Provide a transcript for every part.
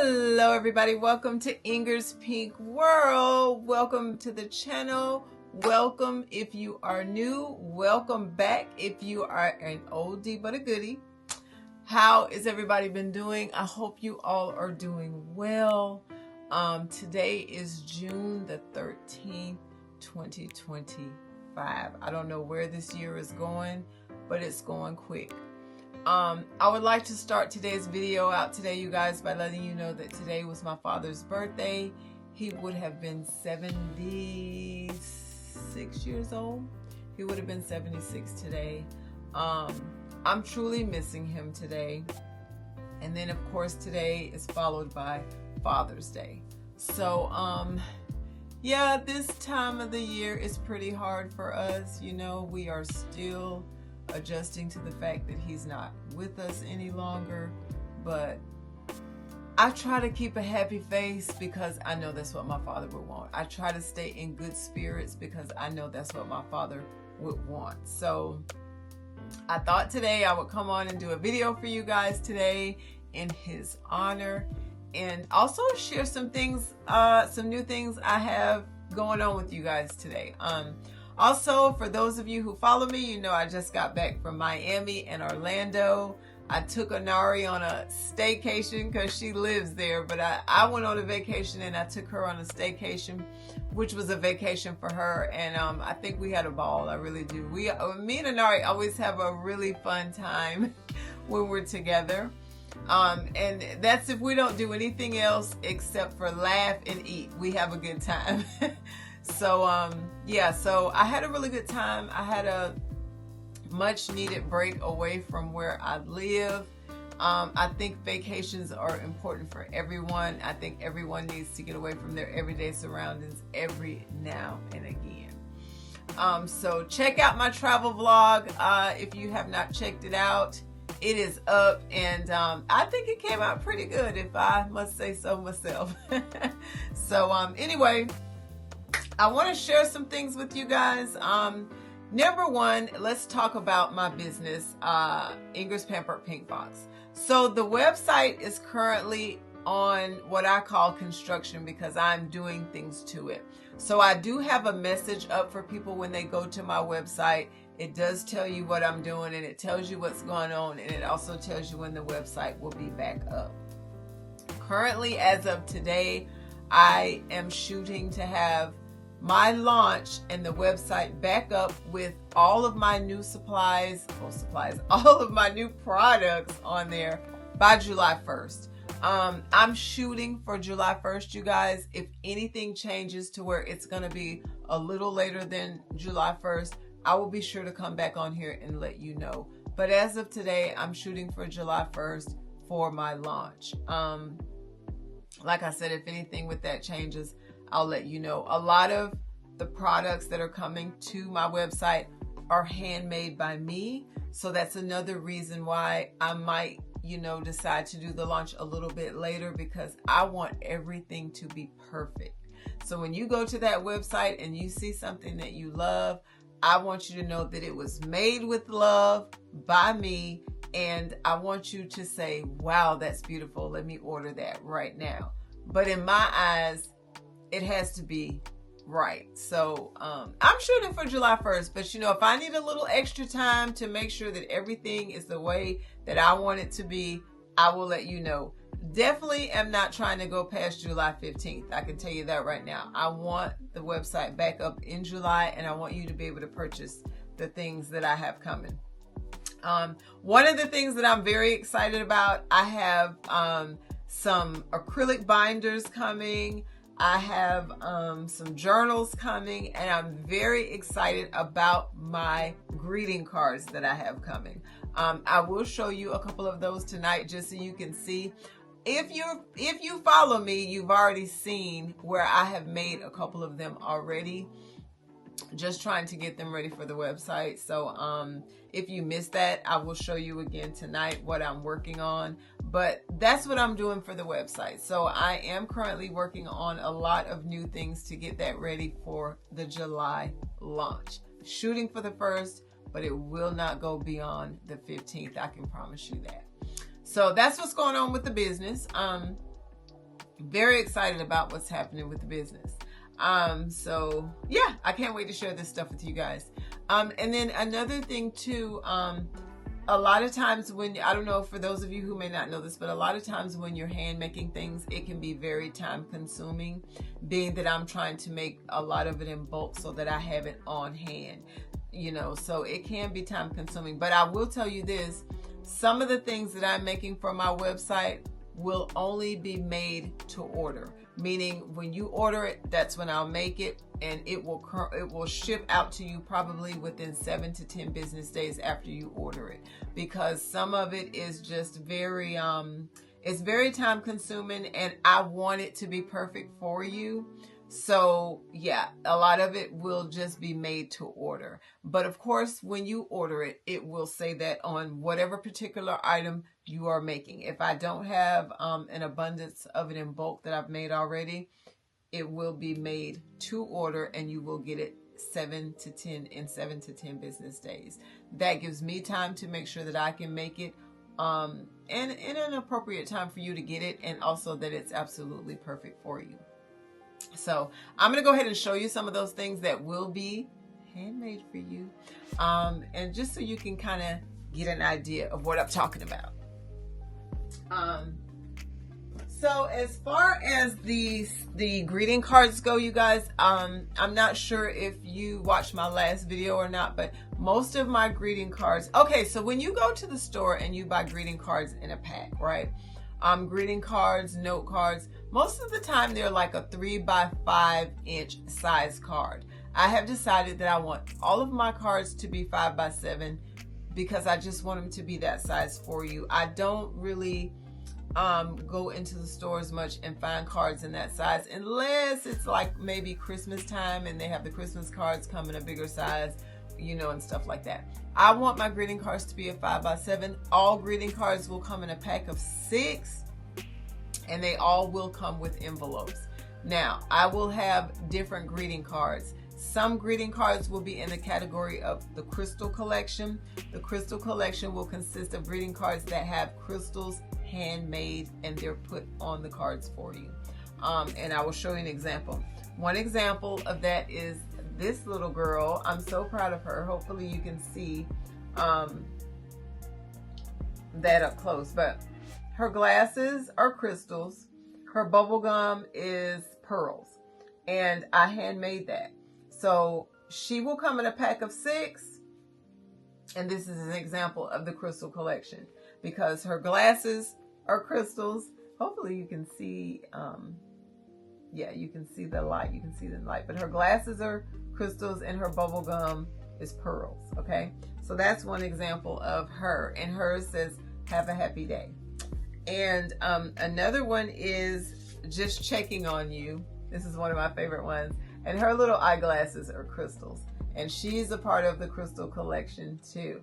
Hello everybody, welcome to Inger's Pink World. Welcome to the channel. Welcome if you are new. Welcome back if you are an oldie but a goodie. How is everybody been doing? I hope you all are doing well. Today is June the 13th, 2025. I don't know where this year is going, but it's going quick. I would like to start today's video out today, you guys, by letting you know that today was my father's birthday. He would have been 76 years old. He would have been 76 today. I'm truly missing him today. And then, of course, today is followed by Father's Day. So, yeah, this time of the year is pretty hard for us. You know, we are still adjusting to the fact that he's not with us any longer, but I try to keep a happy face because I know that's what my father would want. I try to stay in good spirits because I know that's what my father would want. So I thought today I would come on and do a video for you guys today in his honor, and also share some things, some new things I have going on with you guys today. Also, for those of you who follow me, you know I just got back from Miami and Orlando. I took Inari on a staycation because she lives there, but I went on a vacation and I took her on a staycation, which was a vacation for her, and I think we had a ball. I really do. Me and Inari always have a really fun time when we're together, and that's if we don't do anything else except for laugh and eat. We have a good time. So, yeah, so I had a really good time. I had a much needed break away from where I live. I think vacations are important for everyone. I think everyone needs to get away from their everyday surroundings every now and again. So check out my travel vlog. If you have not checked it out, it is up, and I think it came out pretty good, if I must say so myself. So, anyway, I want to share some things with you guys. Number one, let's talk about my business, Inger's Pampered Pink Box. So the website is currently on what I call construction because I'm doing things to it. So I do have a message up for people when they go to my website. It does tell you what I'm doing, and it tells you what's going on, and it also tells you when the website will be back up. Currently, as of today, I am shooting to have my launch and the website back up with all of my new all of my new products on there by July 1st. I'm shooting for July 1st, you guys. If anything changes to where it's going to be a little later than July 1st, I will be sure to come back on here and let you know. But as of today, I'm shooting for July 1st for my launch. Like I said, if anything with that changes, I'll let you know. A lot of the products that are coming to my website are handmade by me. So that's another reason why I might, decide to do the launch a little bit later, because I want everything to be perfect. So when you go to that website and you see something that you love, I want you to know that it was made with love by me. And I want you to say, wow, that's beautiful. Let me order that right now. But in my eyes, it has to be right. So I'm shooting for July 1st, but if I need a little extra time to make sure that everything is the way that I want it to be, I will let you know. Definitely am not trying to go past July 15th. I can tell you that right now. I want the website back up in July, and I want you to be able to purchase the things that I have coming. One of the things that I'm very excited about, I have some acrylic binders coming. I have some journals coming, and I'm very excited about my greeting cards that I have coming. I will show you a couple of those tonight just so you can see. If you follow me, you've already seen where I have made a couple of them already. Just trying to get them ready for the website. So if you missed that, I will show you again tonight what I'm working on. But that's what I'm doing for the website. So I am currently working on a lot of new things to get that ready for the July launch. Shooting for the 1st, but it will not go beyond the 15th. I can promise you that. So that's what's going on with the business. very excited about what's happening with the business. So yeah, I can't wait to share this stuff with you guys. And then another thing too, a lot of times when, I don't know, for those of you who may not know this, but a lot of times when you're hand making things, it can be very time consuming, being that I'm trying to make a lot of it in bulk so that I have it on hand, you know, so it can be time consuming. But I will tell you this, some of the things that I'm making for my website will only be made to order, meaning when you order it, that's when I'll make it, and it will ship out to you probably within 7 to 10 business days after you order it, because some of it is just very it's very time consuming, and I want it to be perfect for you. So yeah, a lot of it will just be made to order. But of course, when you order it, it will say that on whatever particular item you are making. If I don't have an abundance of it in bulk that I've made already, it will be made to order, and you will get it 7 to 10 business days. That gives me time to make sure that I can make it and in an appropriate time for you to get it, and also that it's absolutely perfect for you. So I'm going to go ahead and show you some of those things that will be handmade for you. And just so you can kind of get an idea of what I'm talking about. So as far as the greeting cards go, you guys, I'm not sure if you watched my last video or not, but most of my greeting cards, okay, so when you go to the store and you buy greeting cards in a pack, right? Greeting cards, note cards, most of the time they're like a 3x5 inch size card. I have decided that I want all of my cards to be 5x7 because I just want them to be that size for you. I don't really go into the stores much and find cards in that size unless it's like maybe Christmas time and they have the Christmas cards come in a bigger size, you know, and stuff like that. I want my greeting cards to be a 5x7. All greeting cards will come in a pack of 6, and they all will come with envelopes. Now, I will have different greeting cards. Some greeting cards will be in the category of the crystal collection. The crystal collection will consist of greeting cards that have crystals handmade, and they're put on the cards for you. And I will show you an example. One example of that is this little girl. I'm so proud of her. Hopefully you can see that up close. But her glasses are crystals. Her bubble gum is pearls. And I handmade that. So she will come in a pack of 6. And this is an example of the crystal collection, because her glasses are crystals. Hopefully you can see, yeah, you can see the light. You can see the light. But her glasses are crystals and her bubble gum is pearls. Okay, so that's one example of her, and hers says have a happy day. And another one is just checking on you. This is one of my favorite ones, and her little eyeglasses are crystals, and she's a part of the crystal collection too.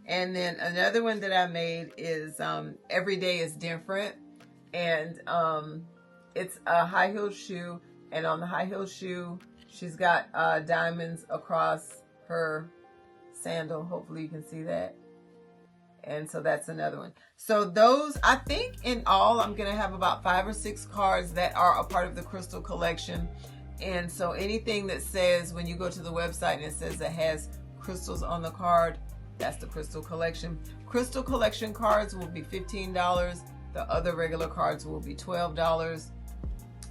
And then another one that I made is every day is different, and it's a high heel shoe, and on the high heel shoe she's got diamonds across her sandal. Hopefully you can see that. And so that's another one. So those, I think in all, I'm going to have about 5 or 6 cards that are a part of the crystal collection. And so anything that says, when you go to the website and it says it has crystals on the card, that's the crystal collection. Crystal collection cards will be $15. The other regular cards will be $12.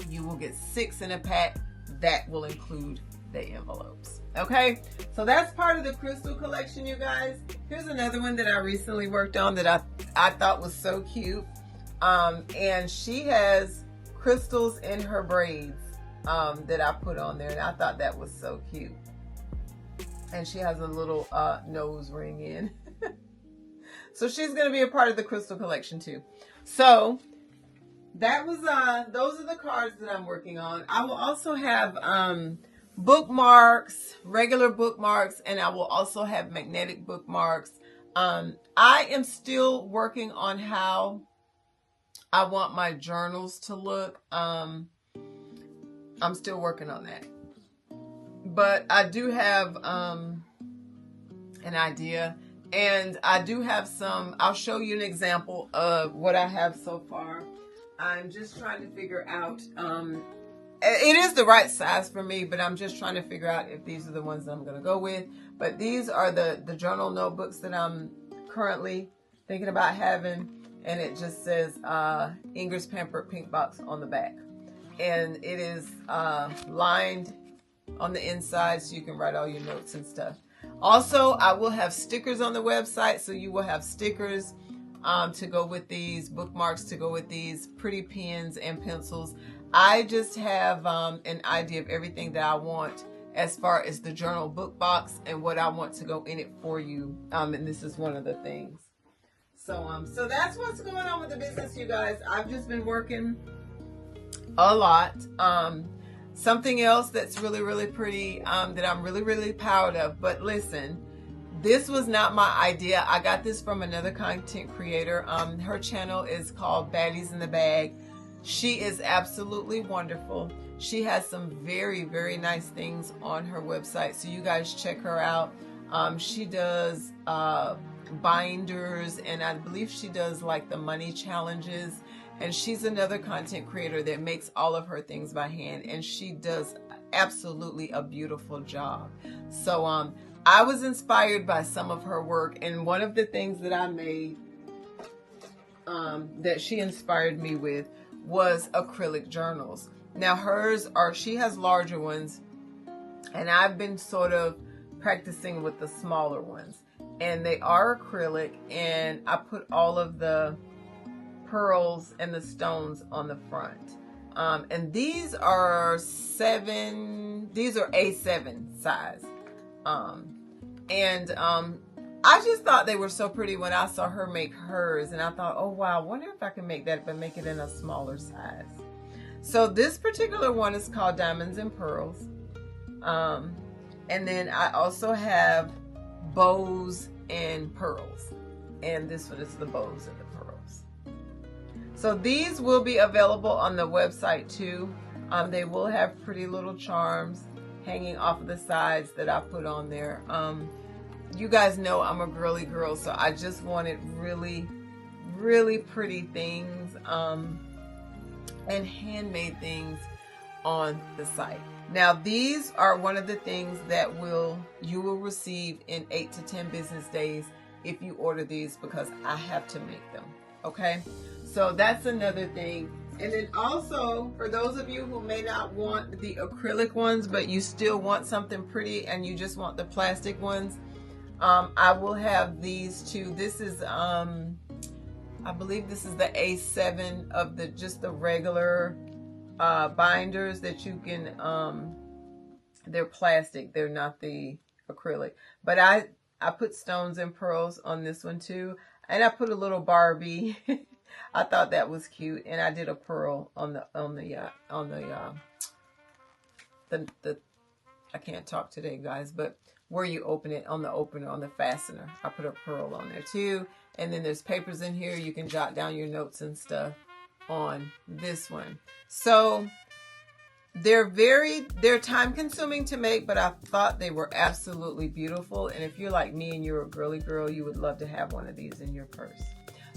You will get 6 in a pack. That will include the envelopes. Okay, so that's part of the crystal collection, you guys. Here's another one that I recently worked on that I thought was so cute. And she has crystals in her braids that I put on there, and I thought that was so cute. And she has a little nose ring in. So she's going to be a part of the crystal collection too. So that was those are the cards that I'm working on. I will also have bookmarks, regular bookmarks, and I will also have magnetic bookmarks. I am still working on how I want my journals to look. I'm still working on that, but I do have an idea, and I do have some. I'll show you an example of what I have so far. I'm just trying to figure out, it is the right size for me, but I'm just trying to figure out if these are the ones that I'm going to go with. But these are the journal notebooks that I'm currently thinking about having. And it just says Inger's Pampered Pink Box on the back. And it is lined on the inside so you can write all your notes and stuff. Also, I will have stickers on the website, so you will have stickers to go with these, bookmarks to go with these, pretty pens and pencils. I just have an idea of everything that I want as far as the journal book box and what I want to go in it for you. And this is one of the things. So that's what's going on with the business, you guys. I've just been working a lot. Something else that's really, really pretty, that I'm really, really proud of. But listen, this was not my idea. I got this from another content creator. Her channel is called Baddies in the Bag. She is absolutely wonderful. She has some very, very nice things on her website. So you guys check her out. She does binders, and I believe she does like the money challenges. And she's another content creator that makes all of her things by hand, and she does absolutely a beautiful job. So I was inspired by some of her work, and one of the things that I made that she inspired me with was acrylic journals. Now she has larger ones, and I've been sort of practicing with the smaller ones, and they are acrylic, and I put all of the pearls and the stones on the front. And these are A7 size. I just thought they were so pretty when I saw her make hers, and I thought, oh wow, I wonder if I can make that but make it in a smaller size. So this particular one is called Diamonds and Pearls. And then I also have bows and pearls, and this one is the bows and the pearls. So these will be available on the website too. They will have pretty little charms hanging off of the sides that I put on there. You guys know I'm a girly girl, so I just wanted really, really pretty things and handmade things on the site. Now these are one of the things that you will receive in 8 to 10 business days if you order these, because I have to make them. Okay, so that's another thing. And then also, for those of you who may not want the acrylic ones, but you still want something pretty and you just want the plastic ones, I will have these too. This is, I believe this is the A7 of just the regular binders that you can, they're plastic, they're not the acrylic. But I put stones and pearls on this one too. And I put a little Barbie. I thought that was cute, and I did a pearl on the I can't talk today, guys, but where you open it, on the opener, on the fastener, I put a pearl on there too. And then there's papers in here. You can jot down your notes and stuff on this one. So they're time consuming to make, but I thought they were absolutely beautiful. And if you're like me and you're a girly girl, you would love to have one of these in your purse.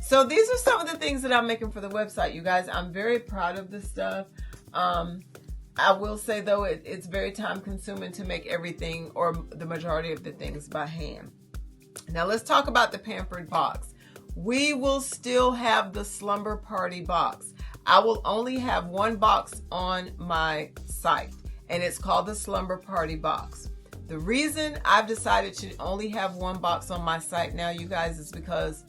So these are some of the things that I'm making for the website, you guys. I'm very proud of this stuff. I will say though, it's very time consuming to make everything, or the majority of the things, by hand. Now let's talk about the Pampered box. We will still have the Slumber Party box. I will only have one box on my site, and it's called the Slumber Party box. The reason I've decided to only have one box on my site now, you guys, is because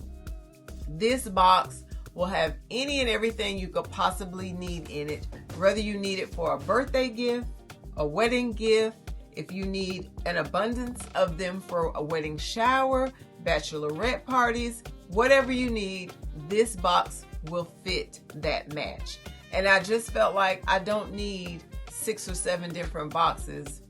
this box will have any and everything you could possibly need in it. Whether you need it for a birthday gift, a wedding gift, if you need an abundance of them for a wedding shower, bachelorette parties, whatever you need, this box will fit that match. And I just felt like I don't need 6 or 7 different boxes.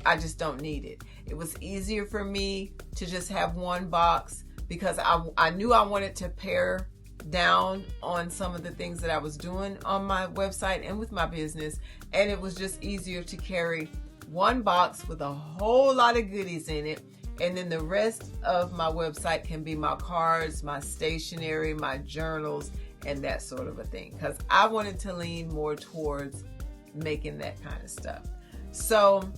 I just don't need it. It was easier for me to just have one box, because I knew I wanted to pare down on some of the things that I was doing on my website and with my business, and it was just easier to carry one box with a whole lot of goodies in it, and then the rest of my website can be my cards, my stationery, my journals, and that sort of a thing, because I wanted to lean more towards making that kind of stuff. So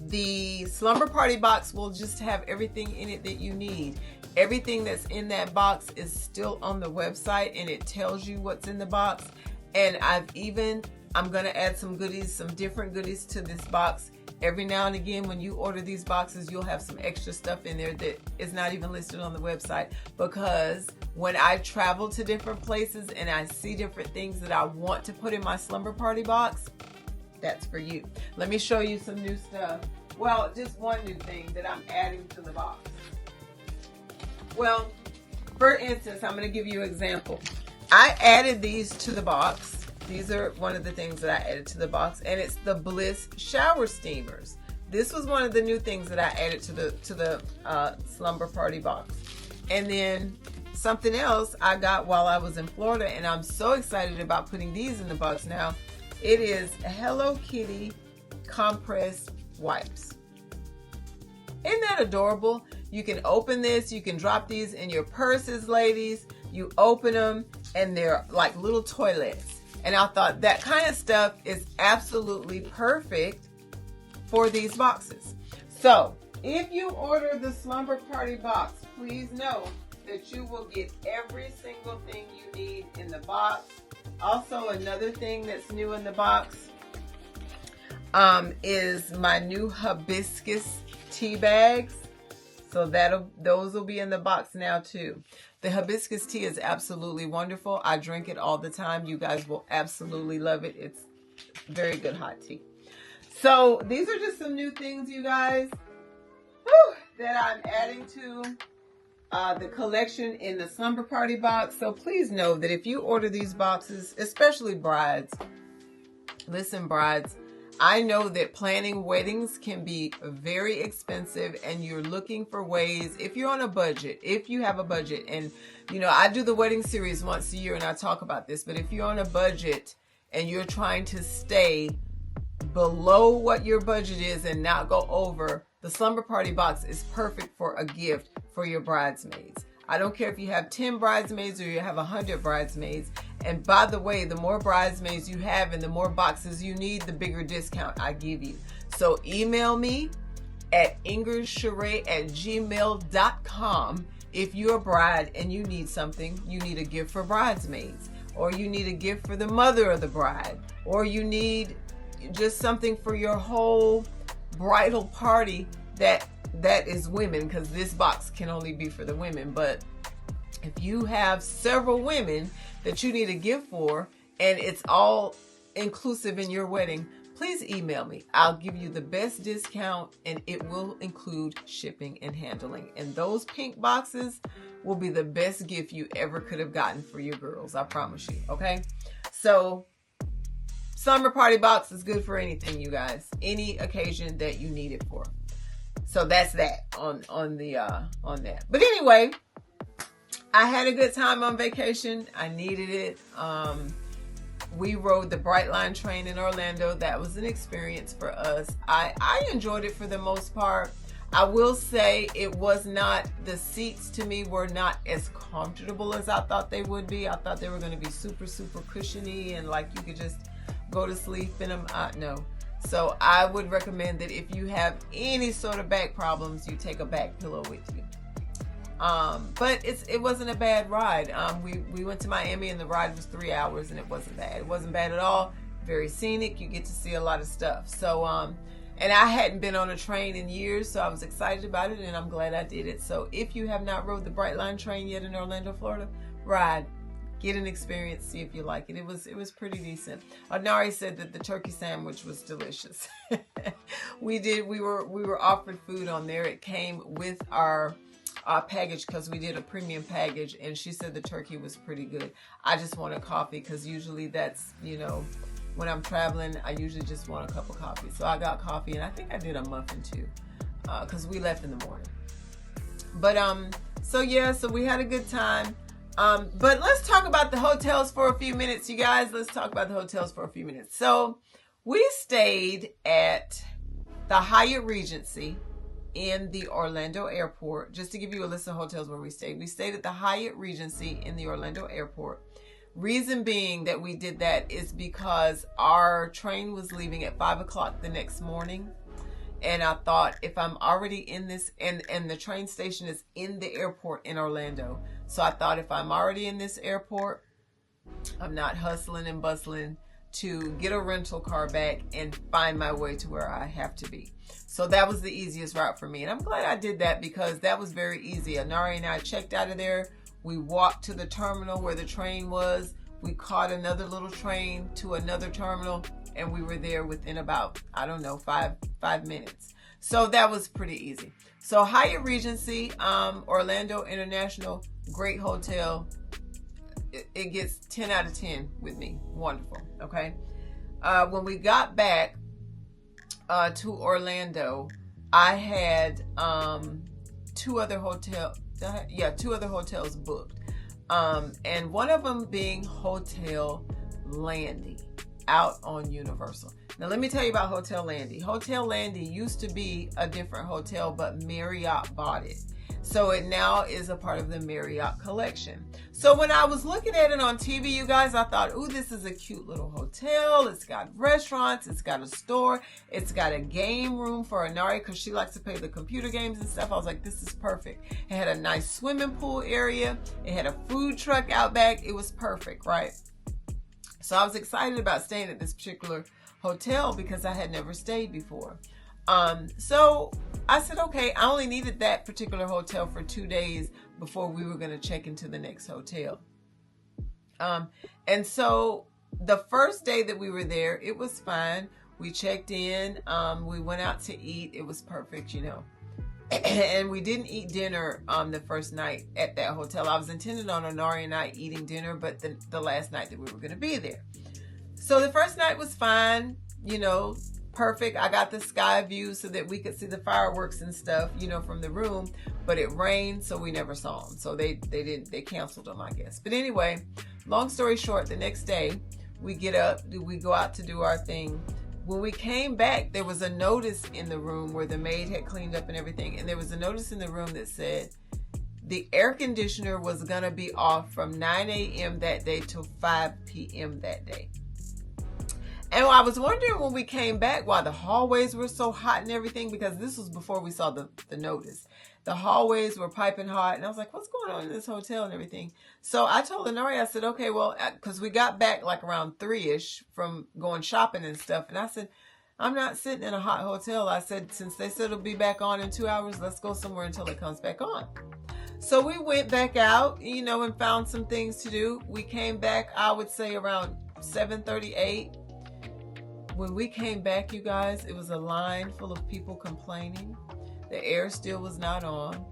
the slumber party box will just have everything in it that you need. Everything that's in that box is still on the website, and it tells you what's in the box. And I'm going to add some goodies, some different goodies to this box. Every now and again, when you order these boxes, you'll have some extra stuff in there that is not even listed on the website, because when I travel to different places and I see different things that I want to put in my slumber party box, that's for you. Let me show you some new stuff. Well, just one new thing that I'm adding to the box. Well, for instance, I'm going to give you an example. I added these to the box. These are one of the things that I added to the box, and it's the Bliss shower steamers. This was one of the new things that I added to the slumber party box. And then something else I got while I was in Florida, and I'm so excited about putting these in the box now. It is Hello Kitty compress wipes. Isn't that adorable? You can open this, you can drop these in your purses, ladies. You open them and they're like little toilets. And I thought that kind of stuff is absolutely perfect for these boxes. So if you order the slumber party box, please know that you will get every single thing you need in the box. Also, another thing that's new in the box is my new hibiscus tea bags. So those will be in the box now too. The hibiscus tea is absolutely wonderful. I drink it all the time. You guys will absolutely love it. It's very good hot tea. So these are just some new things, you guys, that I'm adding to the collection in the slumber party box. So please know that if you order these boxes, especially brides, listen, brides, I know that planning weddings can be very expensive, and you're looking for ways, if you're on a budget, if you have a budget, and I do the wedding series once a year and I talk about this, but if you're on a budget and you're trying to stay below what your budget is and not go over, the slumber party box is perfect for a gift for your bridesmaids. I don't care if you have 10 bridesmaids or you have 100 bridesmaids. And by the way, the more bridesmaids you have and the more boxes you need, the bigger discount I give you. So email me at ingersharay@gmail.com if you're a bride and you need something. You need a gift for bridesmaids, or you need a gift for the mother of the bride, or you need just something for your whole bridal party that is women, because this box can only be for the women. But if you have several women that you need a gift for, and it's all inclusive in your wedding, please email me. I'll give you the best discount, and it will include shipping and handling. And those pink boxes will be the best gift you ever could have gotten for your girls. I promise you. Okay. So summer party box is good for anything, you guys. Any occasion that you need it for. So that's that on that. But anyway, I had a good time on vacation. I needed it. We rode the Brightline train in Orlando. That was an experience for us. I enjoyed it for the most part. I will say it was not, the seats to me were not as comfortable as I thought they would be. I thought they were going to be super, super cushiony and like you could just go to sleep in them. No. So I would recommend that if you have any sort of back problems, you take a back pillow with you. But it wasn't a bad ride. We went to Miami and the ride was 3 hours and it wasn't bad. It wasn't bad at all. Very scenic. You get to see a lot of stuff. So, and I hadn't been on a train in years, so I was excited about it and I'm glad I did it. So if you have not rode the Brightline train yet in Orlando, Florida, ride. Get an experience, see if you like it. It was pretty decent. Anari said that the turkey sandwich was delicious. We were offered food on there. It came with our package because we did a premium package, and she said the turkey was pretty good. I just want a coffee because usually that's, when I'm traveling, I usually just want a cup of coffee. So I got coffee, and I think I did a muffin too because we left in the morning. But so yeah, so we had a good time. But let's talk about the hotels for a few minutes, you guys. Let's talk about the hotels for a few minutes. So we stayed at the Hyatt Regency in the Orlando airport. Just to give you a list of hotels where we stayed at the Hyatt Regency in the Orlando airport. Reason being that we did that is because our train was leaving at 5 o'clock the next morning. And I thought, if I'm already in this, and the train station is in the airport in Orlando. So I thought, if I'm already in this airport, I'm not hustling and bustling to get a rental car back and find my way to where I have to be. So that was the easiest route for me. And I'm glad I did that, because that was very easy. Anari and I checked out of there. We walked to the terminal where the train was. We caught another little train to another terminal, and we were there within about, I don't know, five minutes. So that was pretty easy. So Hyatt Regency, Orlando International, great hotel. It gets 10 out of 10 with me. Wonderful. Okay. When we got back to Orlando, I had two other hotels booked. And one of them being Hotel Landy out on Universal. Now let me tell you about Hotel Landy. Hotel Landy used to be a different hotel, but Marriott bought it. So it now is a part of the Marriott collection. So when I was looking at it on TV, you guys, I thought, ooh, this is a cute little hotel. It's got restaurants. It's got a store. It's got a game room for Anari because she likes to play the computer games and stuff. I was like, this is perfect. It had a nice swimming pool area. It had a food truck out back. It was perfect, right? So I was excited about staying at this particular hotel because I had never stayed before. So I said, okay, I only needed that particular hotel for 2 days before we were going to check into the next hotel. And so the first day that we were there, it was fine. We checked in, we went out to eat. It was perfect, you know. And we didn't eat dinner the first night at that hotel. I was intending on Anari and I eating dinner, but the last night that we were going to be there. So the first night was fine, you know, perfect. I got the sky view so that we could see the fireworks and stuff, you know, from the room, but it rained, so we never saw them. So they canceled them, I guess. But anyway, long story short, the next day we get up, we go out to do our thing. When we came back, there was a notice in the room where the maid had cleaned up and everything. And there was a notice in the room that said the air conditioner was going to be off from 9 a.m. that day till 5 p.m. that day. And I was wondering when we came back why the hallways were so hot and everything, because this was before we saw the notice. The hallways were piping hot, and I was like, what's going on in this hotel and everything? So I told Lenore, I said, okay, well, because we got back like around 3-ish from going shopping and stuff. And I said, I'm not sitting in a hot hotel. I said, since they said it'll be back on in 2 hours, let's go somewhere until it comes back on. So we went back out, you know, and found some things to do. We came back, I would say around 7:38. When we came back, you guys, it was a line full of people complaining. The air still was not on.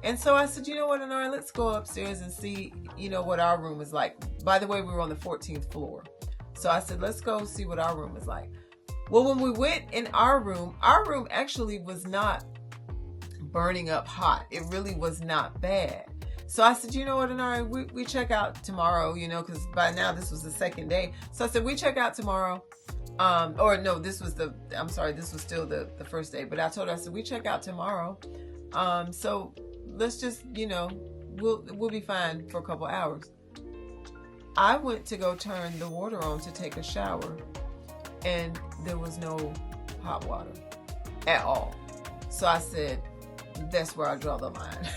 And so I said, you know what, Anari, let's go upstairs and see, you know, what our room is like. By the way, we were on the 14th floor. So I said, let's go see what our room is like. Well, when we went in our room actually was not burning up hot. It really was not bad. So I said, you know what, Anari, we check out tomorrow, you know, because by now this was the second day. So I said, we check out tomorrow. Or no, this was still the first day, but I told her, I said, we check out tomorrow. So let's just, you know, we'll be fine for a couple hours. I went to go turn the water on to take a shower, and there was no hot water at all. So I said, that's where I draw the line.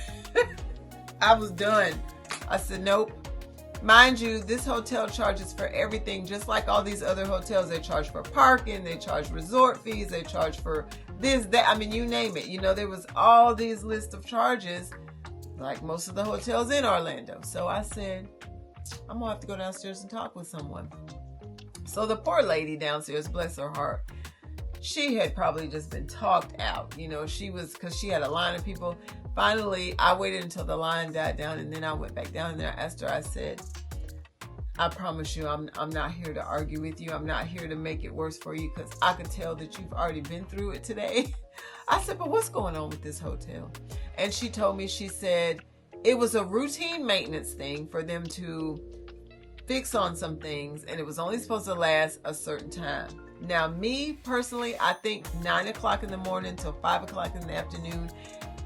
I was done. I said, nope. Mind you, this hotel charges for everything, just like all these other hotels. They charge for parking, they charge resort fees, they charge for this, that, I mean, you name it. You know, there was all these lists of charges, like most of the hotels in Orlando. So I said, I'm gonna have to go downstairs and talk with someone. So the poor lady downstairs, bless her heart, she had probably just been talked out. You know, because she had a line of people. Finally, I waited until the line died down, and then I went back down there. I asked her, I said, I promise you, I'm not here to argue with you. I'm not here to make it worse for you, because I could tell that you've already been through it today. I said, but what's going on with this hotel? And she told me, she said, it was a routine maintenance thing for them to fix on some things, and it was only supposed to last a certain time. Now, me personally, I think 9 o'clock in the morning till 5 o'clock in the afternoon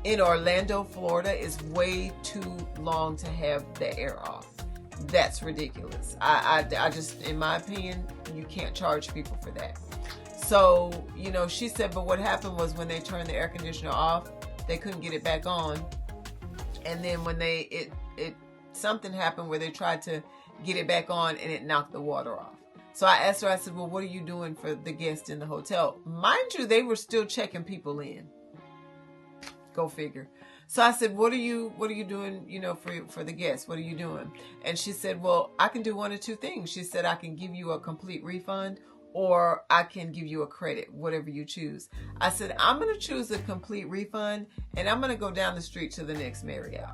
in Orlando, Florida is way too long to have the air off. That's ridiculous. I just, in my opinion, you can't charge people for that. So, you know, she said, but what happened was when they turned the air conditioner off, they couldn't get it back on. And then when something happened where they tried to get it back on and it knocked the water off. So I asked her, I said, well, what are you doing for the guests in the hotel? Mind you, they were still checking people in. Go figure. So I said, what are you doing, you know, for the guests? What are you doing? And she said, well, I can do one of two things. She said, I can give you a complete refund or I can give you a credit, whatever you choose. I said, I'm going to choose a complete refund and I'm going to go down the street to the next Marriott.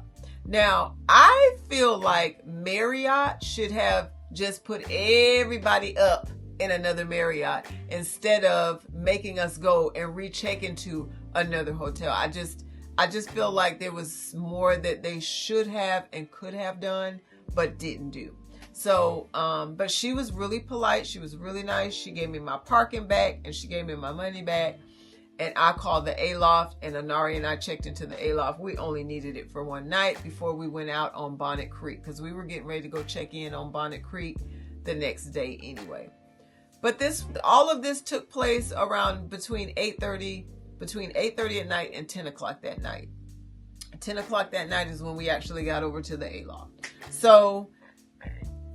Now, I feel like Marriott should have just put everybody up in another Marriott instead of making us go and recheck into another hotel. I just feel like there was more that they should have and could have done, but didn't do. So, but she was really polite. She was really nice. She gave me my parking back and she gave me my money back. And I called the Aloft and Anari and I checked into the Aloft. We only needed it for one night before we went out on Bonnet Creek because we were getting ready to go check in on Bonnet Creek the next day anyway. But all of this took place around between 8:30 at night and 10 o'clock that night. 10 o'clock that night is when we actually got over to the Aloft. So,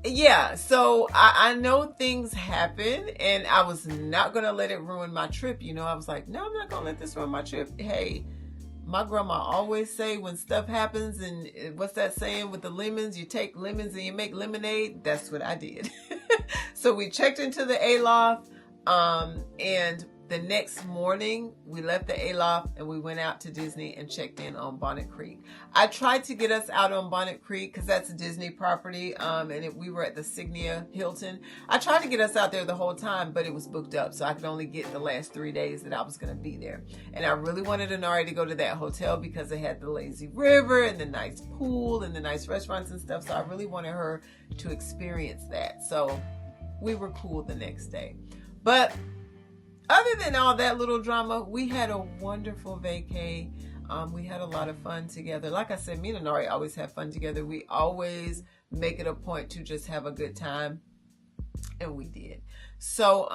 yeah, so I know things happen and I was not going to let it ruin my trip. You know, I was like, no, I'm not going to let this ruin my trip. Hey, my grandma always say when stuff happens, and what's that saying with the lemons? You take lemons and you make lemonade. That's what I did. So we checked into the Aloft, and the next morning we left the Aloft and we went out to Disney and checked in on Bonnet Creek. I tried to get us out on Bonnet Creek because that's a Disney property, and we were at the Signia Hilton. I tried to get us out there the whole time, but it was booked up, so I could only get the last 3 days that I was going to be there. And I really wanted Anari to go to that hotel because it had the lazy river and the nice pool and the nice restaurants and stuff, so I really wanted her to experience that. So we were cool the next day. But other than all that little drama, we had a wonderful vacay. We had a lot of fun together. Like I said, me and Anari always have fun together. We always make it a point to just have a good time. And we did. So,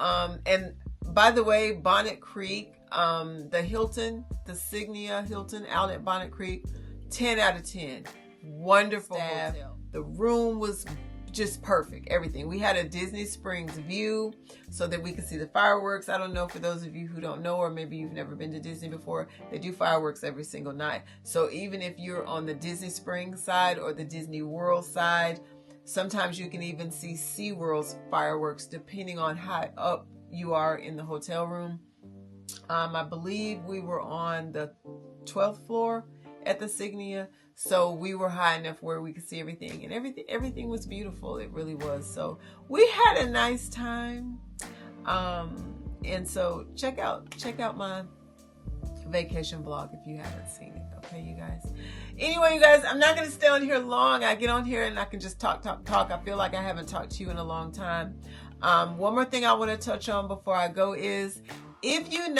and by the way, Bonnet Creek, the Hilton, the Signia Hilton out at Bonnet Creek, 10 out of 10. Wonderful staff. The room was just perfect. Everything. We had a Disney Springs view so that we could see the fireworks. I don't know, for those of you who don't know, or maybe you've never been to Disney before, they do fireworks every single night. So even if you're on the Disney Springs side or the Disney World side, sometimes you can even see SeaWorld's fireworks depending on how up you are in the hotel room. I believe we were on the 12th floor at the Signia. So we were high enough where we could see everything, and everything was beautiful. It really was. So we had a nice time. And so check out my vacation vlog if you haven't seen it. Okay, you guys. Anyway, you guys, I'm not going to stay on here long. I get on here and I can just talk. I feel like I haven't talked to you in a long time. One more thing I want to touch on before I go is, if you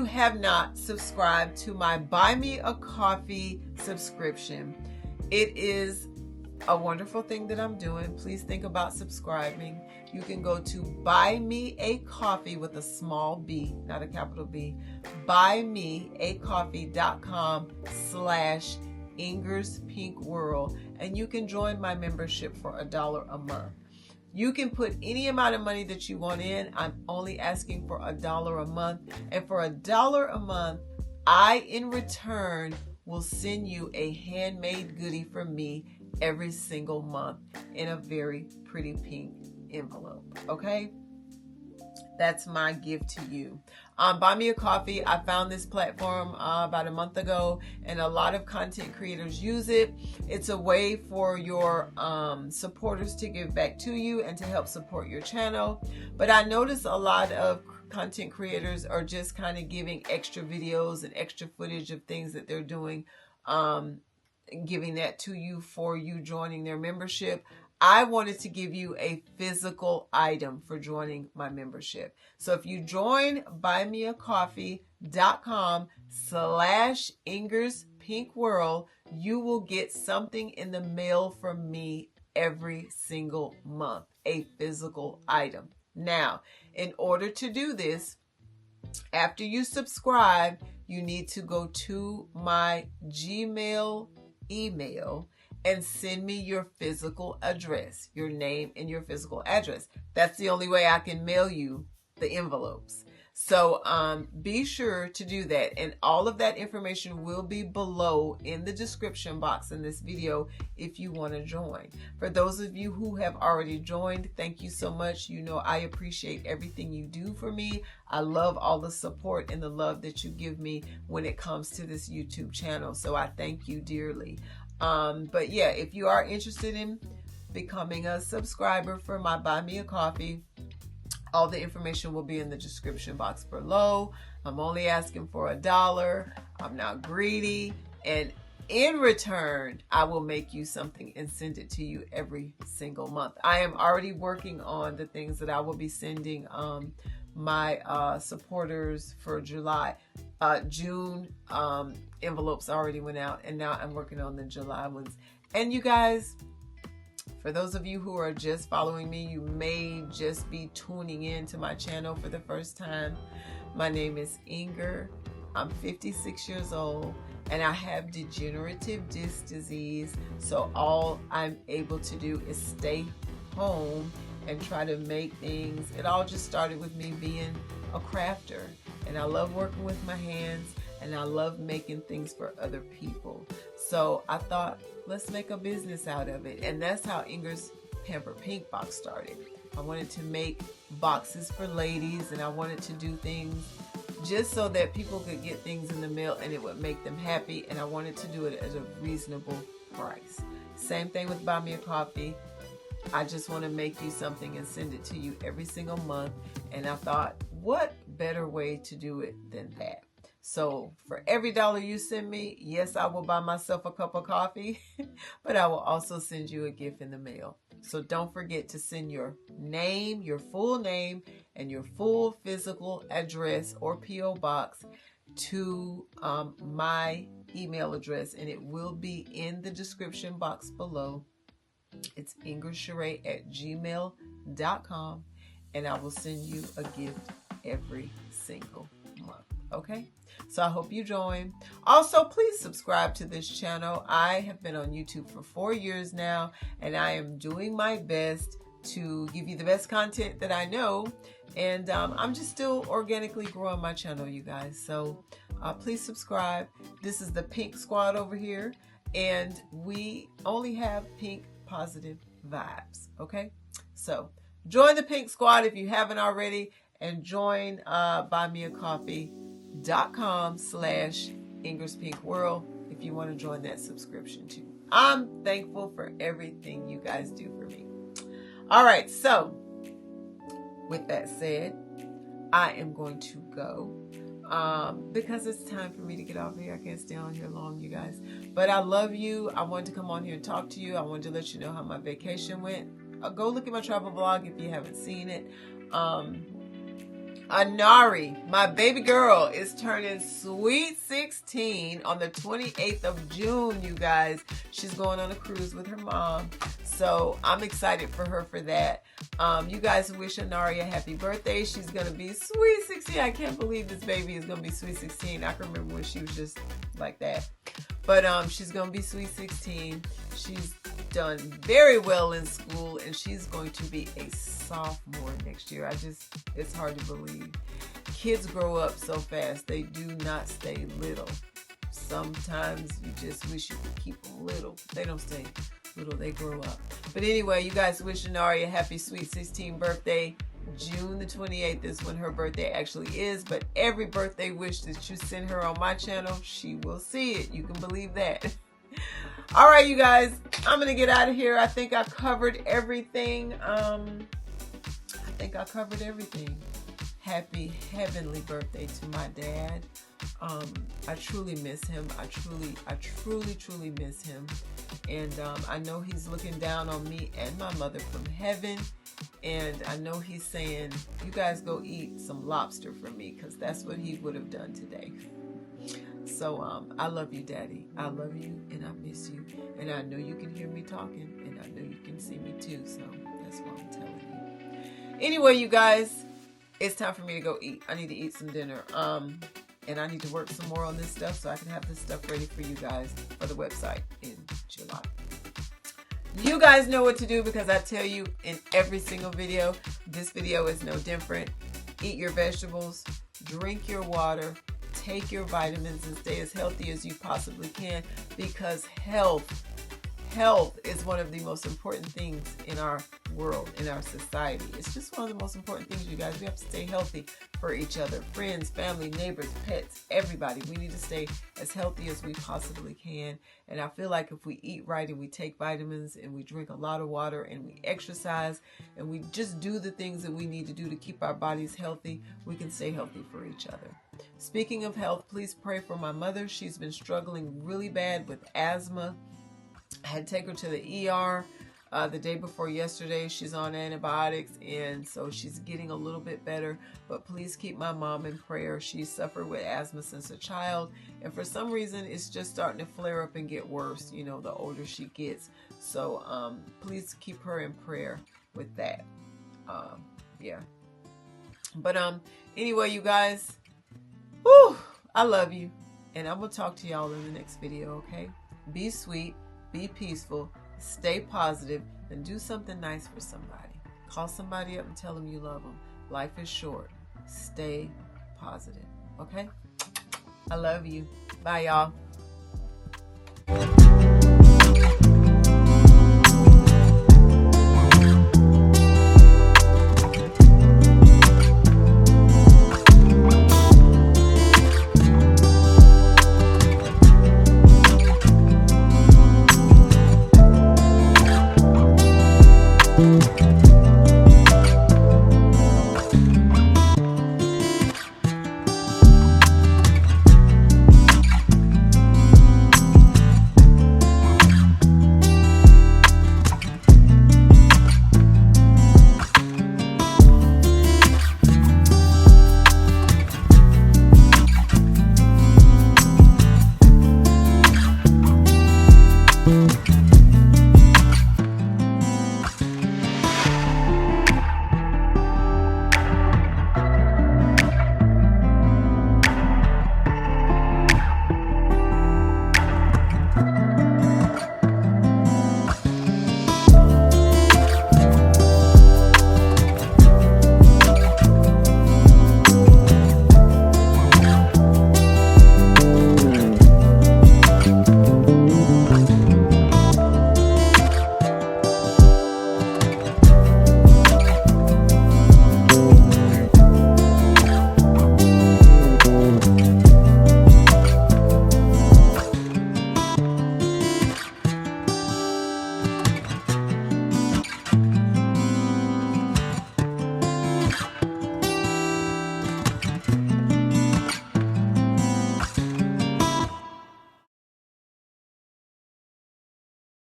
have not subscribed to my Buy Me a Coffee subscription, it is a wonderful thing that I'm doing. Please think about subscribing. You can go to Buy Me a Coffee with a small b, not a capital B, buymeacoffee.com/IngersPinkWorld, and you can join my membership for $1 a month. You can put any amount of money that you want in. I'm only asking for $1 a month. And for $1 a month, I, in return, will send you a handmade goodie from me every single month in a very pretty pink envelope. Okay? That's my gift to you. Buy Me a Coffee. I found this platform about a month ago, and a lot of content creators use it. It's a way for your supporters to give back to you and to help support your channel. But I notice a lot of content creators are just kind of giving extra videos and extra footage of things that they're doing, giving that to you for you joining their membership. I wanted to give you a physical item for joining my membership. So if you join buymeacoffee.com/IngersPinkWorld, you will get something in the mail from me every single month, a physical item. Now, in order to do this, after you subscribe, you need to go to my Gmail email and send me your physical address, your name and your physical address. That's the only way I can mail you the envelopes. So be sure to do that. And all of that information will be below in the description box in this video if you want to join. For those of you who have already joined, thank you so much. You know, I appreciate everything you do for me. I love all the support and the love that you give me when it comes to this YouTube channel. So I thank you dearly. But yeah, if you are interested in becoming a subscriber for my Buy Me a Coffee, all the information will be in the description box below. I'm only asking for $1. I'm not greedy. And in return, I will make you something and send it to you every single month. I am already working on the things that I will be sending my supporters for July. June envelopes already went out, and now I'm working on the July ones. And you guys, for those of you who are just following me, you may just be tuning in to my channel for the first time. My name is Inger. I'm 56 years old and I have degenerative disc disease. So all I'm able to do is stay home and try to make things. It all just started with me being a crafter, and I love working with my hands, and I love making things for other people. So I thought, let's make a business out of it. And that's how Inger's Pampered Pink box started. I wanted to make boxes for ladies, and I wanted to do things just so that people could get things in the mail and it would make them happy. And I wanted to do it at a reasonable price. Same thing with Buy Me a Coffee. I just want to make you something and send it to you every single month. And I thought, what better way to do it than that? So for every $1 you send me, yes, I will buy myself a cup of coffee, but I will also send you a gift in the mail. So don't forget to send your name, your full name, and your full physical address or P.O. box to my email address, and it will be in the description box below. It's Ingersharay@gmail.com, and I will send you a gift every single month. Okay? So I hope you join. Also, please subscribe to this channel. I have been on YouTube for 4 years now, and I am doing my best to give you the best content that I know. And I'm just still organically growing my channel, you guys. So please subscribe. This is the Pink Squad over here, and we only have pink positive vibes. Okay? So join the Pink Squad if you haven't already, and join buymeacoffee.com/IngersPinkWorld if you want to join that subscription too. I'm thankful for everything you guys do for me. All right, so with that said, I am going to go because it's time for me to get off here. I can't stay on here long, you guys. But I love you. I wanted to come on here and talk to you. I wanted to let you know how my vacation went. Go look at my travel vlog if you haven't seen it. Anari, my baby girl, is turning sweet 16 on the 28th of June, you guys. She's going on a cruise with her mom. So I'm excited for her for that. You guys wish Anari a happy birthday. She's going to be sweet 16. I can't believe this baby is going to be sweet 16. I can remember when she was just like that. But she's going to be sweet 16. She's done very well in school, and she's going to be a sophomore next year. It's hard to believe. Kids grow up so fast. They do not stay little. Sometimes you just wish you could keep them little. They don't stay little, they grow up. But anyway, you guys wish Anari a happy sweet 16 birthday. June the 28th is when her birthday actually is, but every birthday wish that you send her on my channel, she will see it. You can believe that. All right, you guys, I'm gonna get out of here. I think I covered everything. happy heavenly birthday to my dad. I truly miss him. I truly miss him. And I know he's looking down on me and my mother from heaven. And I know he's saying, you guys go eat some lobster for me, because that's what he would have done today. So I love you, Daddy. I love you and I miss you. And I know you can hear me talking, and I know you can see me too. So that's what I'm telling you. Anyway, you guys, it's time for me to go eat. I need to eat some dinner. And I need to work some more on this stuff so I can have this stuff ready for you guys for the website in July. You guys know what to do, because I tell you in every single video. This video is no different. Eat your vegetables, drink your water, take your vitamins, and stay as healthy as you possibly can, because health is one of the most important things in our world, in our society. It's just one of the most important things, you guys. We have to stay healthy for each other, friends, family, neighbors, pets, everybody. We need to stay as healthy as we possibly can. And I feel like if we eat right and we take vitamins and we drink a lot of water and we exercise and we just do the things that we need to do to keep our bodies healthy, we can stay healthy for each other. Speaking of health, please pray for my mother. She's been struggling really bad with asthma. I had to take her to the ER the day before yesterday. She's on antibiotics, and so she's getting a little bit better. But please keep my mom in prayer. She's suffered with asthma since a child, and for some reason it's just starting to flare up and get worse, you know, the older she gets. So please keep her in prayer with that. Yeah. But anyway, you guys, whew, I love you, and I'm gonna talk to y'all in the next video. Okay, be sweet, be peaceful, stay positive, and do something nice for somebody. Call somebody up and tell them you love them. Life is short. Stay positive. Okay? I love you. Bye, y'all.